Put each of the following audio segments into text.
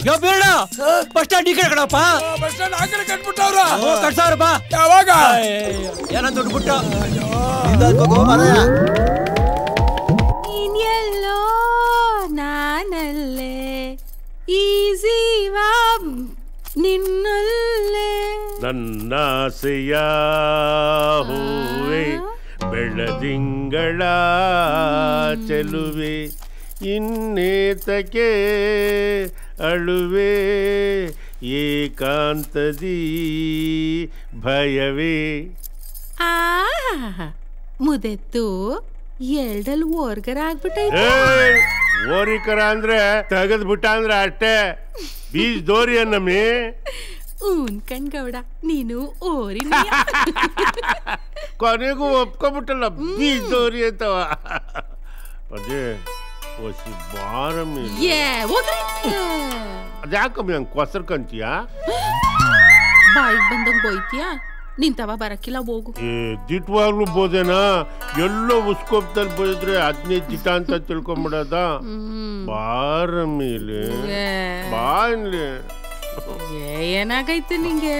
ಯೋ ಬೇಡ bus stand ಈ ಕಡೆ ಕಣಪ್ಪ. ಬಸ್ ಸ್ಟ್ಯಾಂಡ್ ಆ ಕಡೆ ಕಟ್ಬಿಟ್ಟವ್ರ. ಕಟ್ಸವ್ರಪ್ಪ. ಯಾವಾಗ ಏನಂತ ದುಡ್ಡು ಇನ್ನೆಲ್ಲೋ ನಾನಲ್ಲೇ ಈಸಿವಾ ನಿನ್ನಲ್ಲೇ ನನ್ನಾಸೆಯ ಹೂವೆ ಬೆಳದಿಂಗಳ ಚೆಲುವೆ ಇನ್ನೇತಕ್ಕೆ ಅಳುವೆ ಏಕಾಂತದಿ ಭಯವೇ. ಮುದೆತ್ತು ಎರಡಲ್ಲಿ ಓರ್ಗರ ಆಗ್ಬಿಟ್ಟೈತೆ. ಓರಿಕರ ಅಂದ್ರೆ ತೆಗೆದ್ ಬಿಟ್ಟ ಅಂದ್ರೆ ಅಷ್ಟೇ. ಬೀಜ್ ದೋರಿ ಅನ್ನಮ್ಮಿ. ಕಣ್ಗೌಡ ನೀನು ಓರಿ ಕೊನೆಗೂ ಒಪ್ಕೊಬಿಟ್ಟಲ್ಲ ಬೀಜ್ ದೋರಿ ಅಂತವ. ಅದೇ ಹೊಸಿ ಬಾರಮ್ಮಿ. ಅದ್ಯಾಕಮ್ಮಿ ಹಂಗೆ ಕೊಸರ್ಕಂತೀಯ? ಬಾಯಿಗೆ ಬಂದಂಗ್ ಬೋಯ್ತೀಯಾ? ನಿಂತವ ಬರಕ್ಕಿಲ್ಲ ಹೋಗು. ದಿಟ್ವಾಗ್ಲೂ ಬೋದೇನಾ? ಎಲ್ಲೋ ಉಸ್ಕೋಪ್ದಲ್ಲಿ ಬೋಯಿದ್ರೆ 15 ದಿಟ ಅಂತ ತಿಳ್ಕೊಂಬಿಡದ. ಬಾರಮ್ಮಿ ಇಲ್ಲಿ ಬಾ ಇಲ್ಲಿ. ಏನಾಗೈತೆ ನಿಂಗೆ?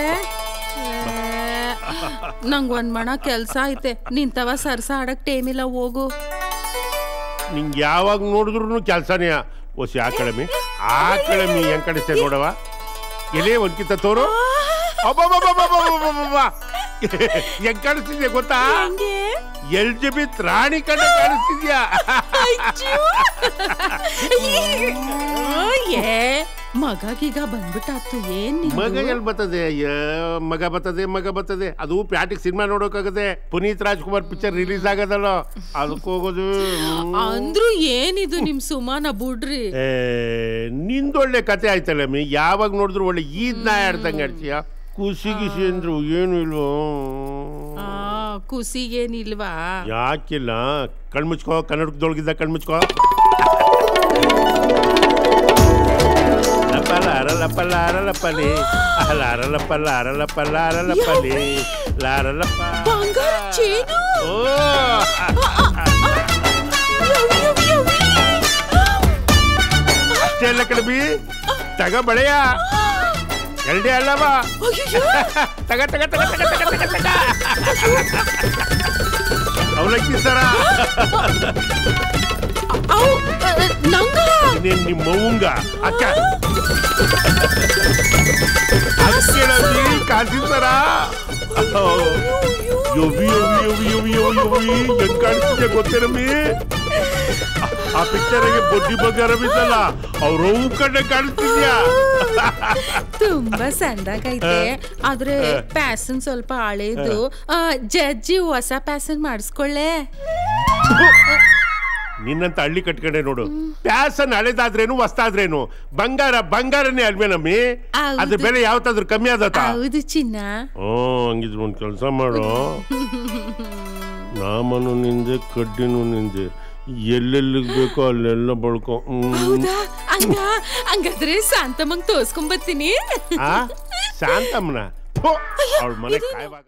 ನಂಗ್ ಒಂದ್ ಮಣ ಕೆಲ್ಸ ಐತೆ. ನಿಂತವ ಸರ್ಸ ಆಡಕ್ ಟೈಮ್ ಇಲ್ಲ, ಹೋಗು. ನಿಂಗೆ ಯಾವಾಗ ನೋಡಿದ್ರು ಕೆಲ್ಸನೇ. ಓಸಿ ಆ ಕಳಮಿ ಹೆಂಗ್ ಕಡಿಸ್ತೇ ನೋಡವ. ಎಲೆ ಒಂದ್ಕಿಂತ ತೋರು. ಹೆಂಗ್ ಕಾಣಿಸ್ತಿದ್ಯಾ ಗೊತ್ತಾ? ಎಲ್ಜಬೆತ್ ರಾಣಿ ಕಂಡ ಕಾಣಿಸ್ತಿದ್ಯಾ? ಮಗೀಗ ಬಂದ್ಬಿಟ್ಟಾತು. ಏನ್ ಮಗ ಎಲ್ಲಿ ಬರ್ತದೆ? ಮಗ ಬರ್ತದೆ. ಅದು ಪ್ಯಾಟಿಗೆ ಸಿನಿಮಾ ನೋಡೋಕಾಗದೆ. ಪುನೀತ್ ರಾಜ್ಕುಮಾರ್ ಪಿಕ್ಚರ್ ರಿಲೀಸ್ ಆಗದಲ್ಲ, ಅದಕ್ಕೆ ಹೋಗೋದು. ಅಂದ್ರು ಏನಿದು ನಿಮ್ ಸುಮಾನ ಬುಡ್ರಿ. ನಿಂದೊಳ್ಳೆ ಕತೆ ಆಯ್ತಲ್ಲ ಮೀ. ಯಾವಾಗ ನೋಡಿದ್ರು ಒಳ್ಳೆ ಈದ್ ನಾಯ ಆಡ್ದಂಗೆ ಆಡ್ತೀಯ. ಕುಸಿ ಅಂದ್ರು ಏನು ಇಲ್ವೋ? ಕುಸಿಗೇನಿಲ್ವಾ? ಯಾಕಿಲ್ಲ? ಕಣ್ಮುಚ್ಕೋ, ಕನ್ನಡದೊಳಗಿದ್ದ ಕಣ್ಮುಚ್ಕೋ. ಲಪ್ಪಲಿ ಲಾರಲಪ್ಪ. ಅಷ್ಟೇ ಅಲ್ಲ ಕಡಿಮೆ, ತಗ ಬಳೆಯ ಎರಡೇ ಅಲ್ಲವಾ? ತಗ ಅವಲಕ್ಕಿ ಸರ. ನಿಮ್ಮ ಮೌಂಗ ಅಕ್ಕ ಕಾಸಿಸ್ತಾರ. ಹೆಂಗ್ ಕಾಣಿಸ್ತಿದ್ಯಾ ಗೊತ್ತೇನಮ್ಮಿ? ಆ ಪಿಕ್ಚರ್ಗೆ ಬೊಡ್ಡಿ ಬಂಗಾರ ಬಿದ್ದಲ್ಲ, ಅವ್ರು ಕಡೆ ಕಾಣಿಸ್ತಿದ್ಯಾ? ತುಂಬಾ ಸಣ್ಣದಾಗೈತೆ, ಆದ್ರೆ ಪ್ಯಾಸನ್ ಸ್ವಲ್ಪ ಹಳೇದು. ಜಡ್ಜಿ ಹೊಸ ಪ್ಯಾಸನ್ ಮಾಡಿಸ್ಕೊಳ್ಳೆ. ನಿನ್ನಂತ ಹಳ್ಳಿ ಕಟ್ಕೊಂಡೆ ನೋಡು. ಪ್ಯಾಸನ್ ಹಳೇದಾದ್ರೇನು ಹೊಸ್ತಾದ್ರೇನು ಬಂಗಾರನೇ ಅಲ್ವೇನಮ್ಮಿ. ಅದ್ರ ಬೆಲೆ ಯಾವತ್ತಾದ್ರೂ ಕಮ್ಮಿ ಆದತ್ತ? ಹೌದು ಚಿನ್ನ. ಹಂಗಿದ್ರು ಒಂದ್ ಕೆಲಸ ಮಾಡು. ನಾಮನು ನಿಂದೆ ಕಡ್ಡಿನೂ ನಿಂದೆ, ಎಲ್ಲೆಲ್ಲಿಗ್ ಬೇಕೋ ಅಲ್ಲೆಲ್ಲ ಬಳ್ಕೊ. ಹಂಗಾದ್ರೆ ಶಾಂತಮ್ಮಂಗ್ ತೋರ್ಸ್ಕೊಂಡ್ ಬರ್ತೀನಿ. ಶಾಂತಮ್ಮನ ಅವಳ ಮನೆ ಕಾಯುವಾಗ